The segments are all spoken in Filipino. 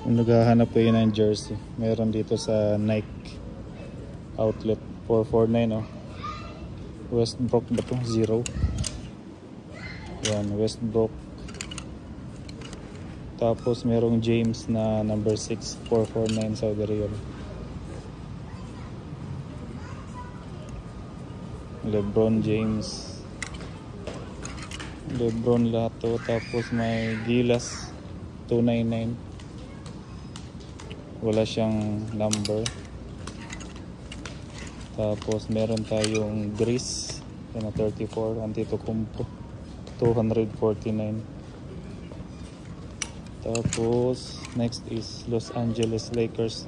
Kung naghahanap kayo ng jersey, meron dito sa Nike outlet. 449 oh. Westbrook ba to? 0. Yan, Westbrook. Tapos merong James na number 6, 449 Saudi Riyal. LeBron James. LeBron lahat to. Tapos may Gilas 299. Wala siyang number. Tapos meron tayong Greece na 34 Antetokounmpo 249. Tapos next is Los Angeles Lakers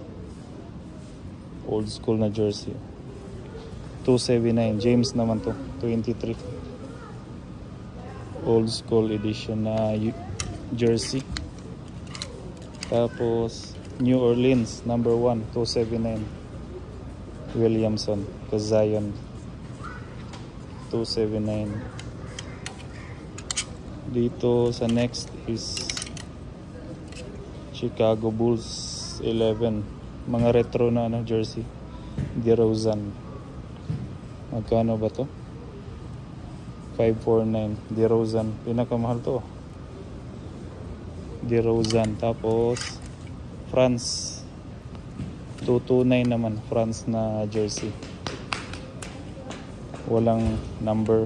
old school na jersey 279. James naman to 23 old school edition na jersey. Tapos New Orleans number 1 279 Williamson Zion 279. Dito sa next is Chicago Bulls 11, mga retro na jersey. DeRozan, magkano ba to? 549 DeRozan, pinakamahal to DeRozan. Tapos France 229 naman, France na jersey, walang number.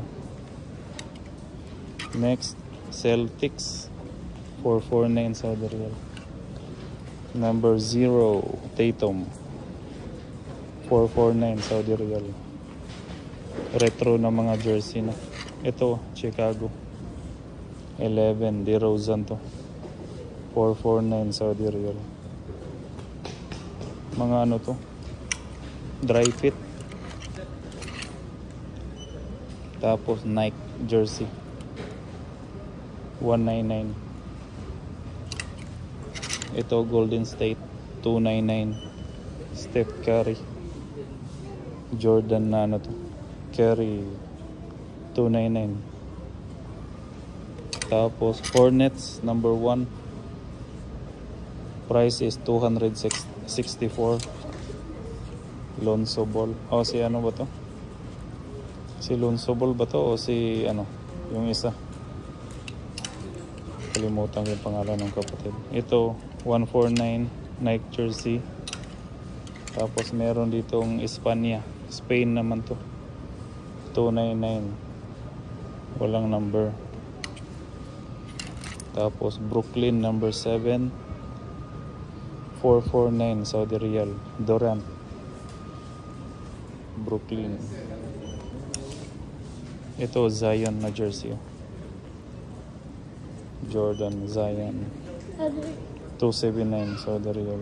Next Celtics 449 Saudi Riyal number 0 Tatum 449 Saudi Riyal. Retro na mga jersey na. Ito Chicago 11 DeRozan to 449 Saudi Riyal. Mga ano to, dry fit. Tapos Nike jersey 199. Ito Golden State 299 Steph Curry Jordan na ano to, Curry 299. Tapos Hornets number 1, price is 264. Lonzo Ball. O si ano ba to? Si Lonzo Ball ba to o si ano, yung isa? Kalimutan ko yung pangalan ng kapatid. Ito 149 Nike jersey. Tapos meron ditong Espanya, Spain naman to 299, walang number. Tapos Brooklyn number 7 449 Saudi Riyal Durant Brooklyn. Ito Zion na jersey, Jordan Zion 279 Saudi Riyal.